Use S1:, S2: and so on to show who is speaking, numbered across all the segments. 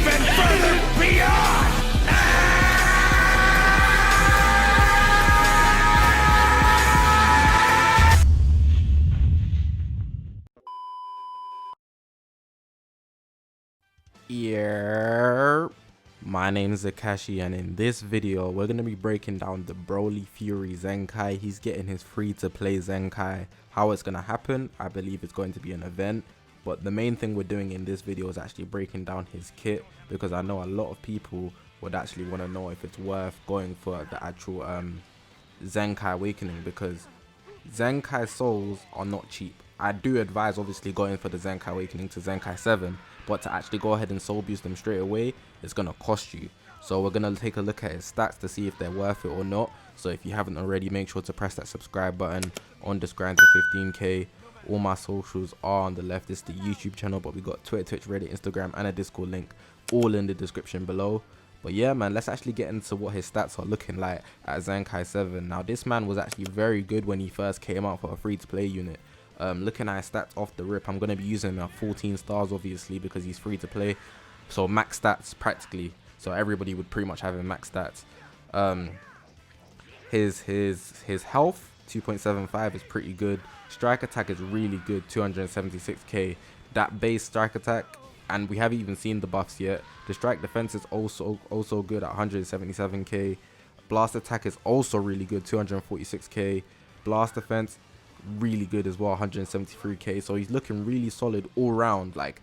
S1: even further beyond!
S2: Yeah, my name is Zakashi, and in this video we're going to be breaking down the BROLY Fury Zenkai. He's getting his free to play Zenkai. How it's going to happen, I believe it's going to be an event, but the main thing we're doing in this video is actually breaking down his kit, because I know a lot of people would actually want to know if it's worth going for the actual Zenkai Awakening, because Zenkai souls are not cheap. I do advise obviously going for the Zenkai Awakening to Zenkai 7, but to actually go ahead and soul boost them straight away, it's going to cost you. So we're going to take a look at his stats to see if they're worth it or not. So if you haven't already, make sure to press that subscribe button on this grind to 15k. All my socials are on the left. This is the YouTube channel, but we got Twitter, Twitch, Reddit, Instagram, and a Discord link all in the description below. But yeah, man, let's actually get into what his stats are looking like at Zenkai 7. Now, this man was actually very good when he first came out for a free-to-play unit. Looking at his stats off the rip, I'm going to be using 14 stars, obviously, because he's free-to-play. So max stats, practically. So everybody would pretty much have him max stats. His health, 2.75, is pretty good. Strike attack is really good, 276k. That base strike attack, and we haven't even seen the buffs yet. The strike defense is also good at 177k. Blast attack is also really good, 246k. Blast defense, really good as well, 173k. So he's looking really solid all round. Like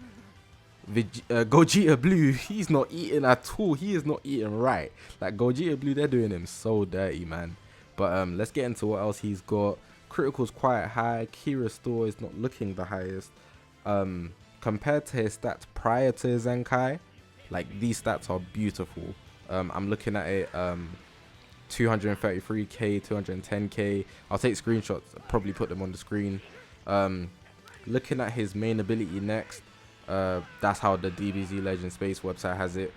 S2: Gogeta Blue, he's not eating at all. He is not eating right. Like Gogeta Blue, they're doing him so dirty, man. But let's get into what else he's got. Critical's quite high. Key restore is not looking the highest. Compared to his stats prior to his Zenkai, like these stats are beautiful. I'm looking at it, 233k, 210k. I'll take screenshots, probably put them on the screen. Looking at his main ability next, that's how the DBZ Legend Space website has it.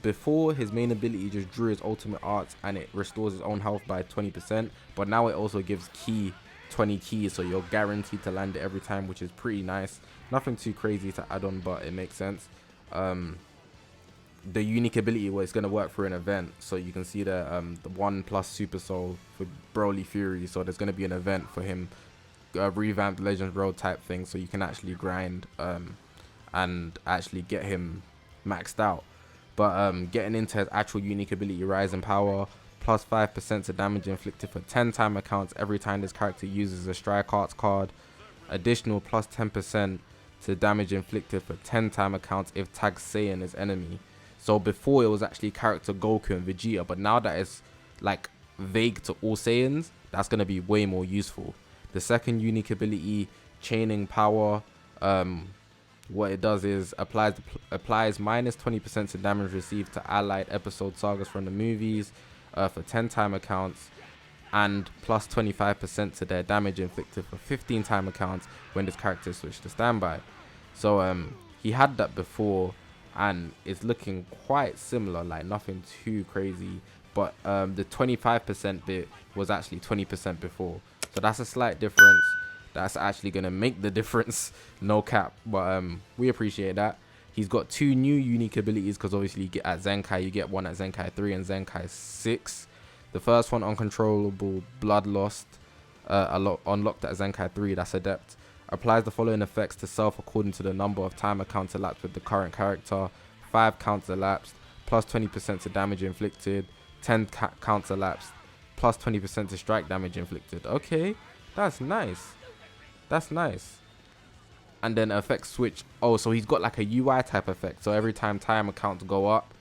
S2: Before, his main ability just drew his ultimate arts and it restores his own health by 20%, but now it also gives key 20 keys, so you're guaranteed to land it every time, which is pretty nice. Nothing too crazy to add on, but it makes sense. The unique ability where it's going to work for an event, so you can see the 1+ Super Soul for BROLY Fury, so there's going to be an event for him, revamped Legends Road type thing, so you can actually grind and actually get him maxed out. But getting into his actual unique ability, Rise in Power, plus 5% to damage inflicted for 10 time accounts every time this character uses a Strike Arts card. Additional plus 10% to damage inflicted for 10 time accounts if tagged Saiyan as enemy. So before it was actually character Goku and Vegeta, but now that it's like vague to all Saiyans, that's going to be way more useful. The second unique ability, Chaining Power, what it does is applies minus 20% to damage received to allied episode sagas from the movies for 10 time accounts, and plus 25% to their damage inflicted for 15 time accounts when this character is switched to standby. So he had that before, and it's looking quite similar, like nothing too crazy, but the 25% bit was actually 20% before, so that's a slight difference. That's actually gonna make the difference, no cap, but we appreciate that. He's got two new unique abilities, because obviously you get at Zenkai, you get one at Zenkai 3 and Zenkai 6. The first one, Uncontrollable Bloodlust, unlocked at Zenkai 3, that's Adept. Applies the following effects to self according to the number of time accounts elapsed with the current character. 5 counts elapsed, plus 20% to damage inflicted. 10 counts elapsed, plus 20% to strike damage inflicted. Okay, that's nice. That's nice. And then effect switch. Oh, so he's got like a UI type effect. So every time accounts go up,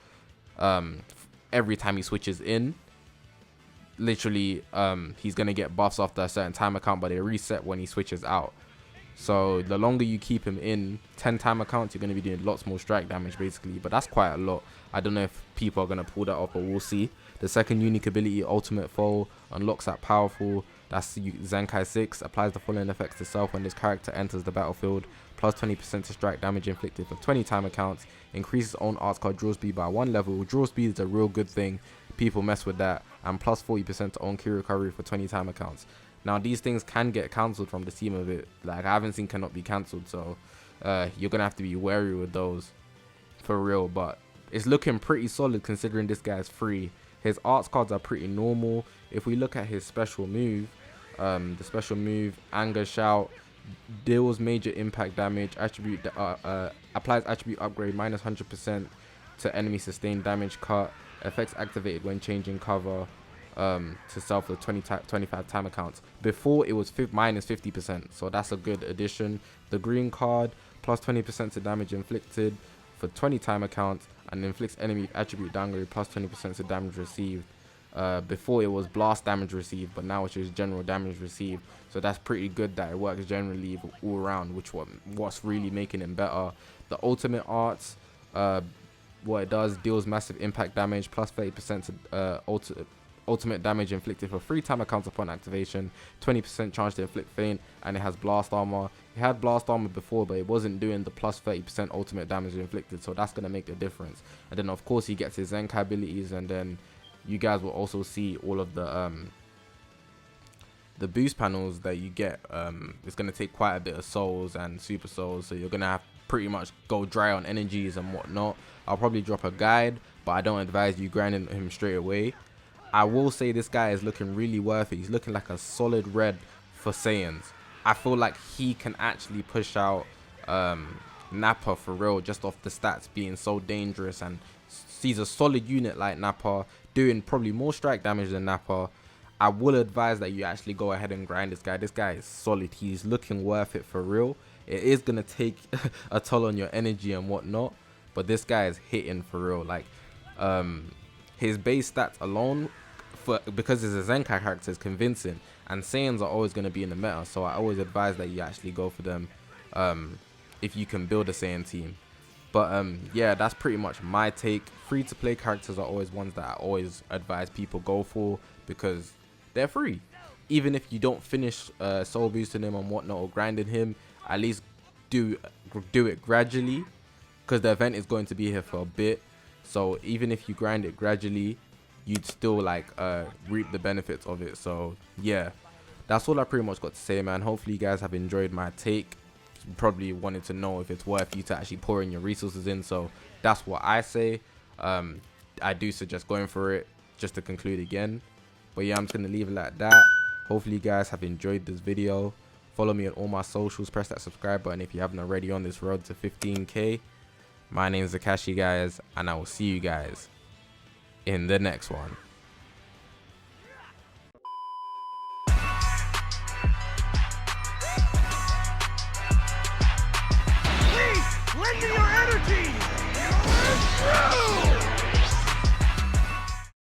S2: every time he switches in, literally, he's gonna get buffs after a certain time account, but they reset when he switches out. So the longer you keep him in 10 time accounts, you're going to be doing lots more strike damage basically, but that's quite a lot. I don't know if people are going to pull that off, but we'll see. The second unique ability, Ultimate Foe, unlocks that powerful. That's Zenkai 6, applies the following effects to self when this character enters the battlefield. Plus 20% to strike damage inflicted for 20 time accounts. Increases own arts card draw speed by 1 level. Draw speed is a real good thing. People mess with that. And plus 40% to own key recovery for 20 time accounts. Now these things can get cancelled from the team of it. Like I haven't seen cannot be cancelled, so you're gonna have to be wary with those. for real, but it's looking pretty solid considering this guy's free. His arts cards are pretty normal. If we look at his special move, the special move, Anger Shout, deals major impact damage, attribute applies attribute upgrade minus 100% to enemy sustained damage cut, effects activated when changing cover to self with 25 time accounts. Before it was minus 50%, so that's a good addition. The green card, plus 20% to damage inflicted for 20 time accounts, and inflicts enemy attribute downgrade plus 20% to damage received. Before it was blast damage received, but now it's just general damage received. So that's pretty good that it works generally all around, which what's really making it better. The ultimate arts, what it does, deals massive impact damage plus 30% to ultimate damage inflicted for 3 time accounts upon activation, 20% chance to inflict feint, and it has blast armor. It had blast armor before, but it wasn't doing the plus 30% ultimate damage inflicted, so that's gonna make the difference. And then of course he gets his Zenkai abilities, and then you guys will also see all of the boost panels that you get. It's gonna take quite a bit of souls and super souls, so you're gonna have pretty much go dry on energies and whatnot. I'll probably drop a guide, but I don't advise you grinding him straight away. I will say this guy is looking really worth it. He's looking like a solid red for Saiyans. I feel like he can actually push out Nappa for real, just off the stats being so dangerous, and sees a solid unit like Nappa doing probably more strike damage than Nappa. I will advise that you actually go ahead and grind this guy. This guy is solid. He's looking worth it for real. It is gonna take a toll on your energy and whatnot, but this guy is hitting for real. Like his base stats alone, because he's a Zenkai character, is convincing, and Saiyans are always going to be in the meta, so I always advise that you actually go for them if you can build a Saiyan team. But yeah, that's pretty much my take. Free to play characters are always ones that I always advise people go for, because they're free. Even if you don't finish soul boosting him and whatnot, or grinding him, at least do it gradually, because the event is going to be here for a bit. So even if you grind it gradually, you'd still like reap the benefits of it. So yeah, that's all I pretty much got to say, man. Hopefully you guys have enjoyed my take. You probably wanted to know if it's worth you to actually pour in your resources in, so that's what I say. I do suggest going for it, just to conclude again. But yeah, I'm just gonna leave it like that. Hopefully you guys have enjoyed this video. Follow me on all my socials, press that subscribe button if you haven't already on this road to 15k. My name is Zakashi, guys, and I will see you guys in the next one.
S1: Please, lend me your energy!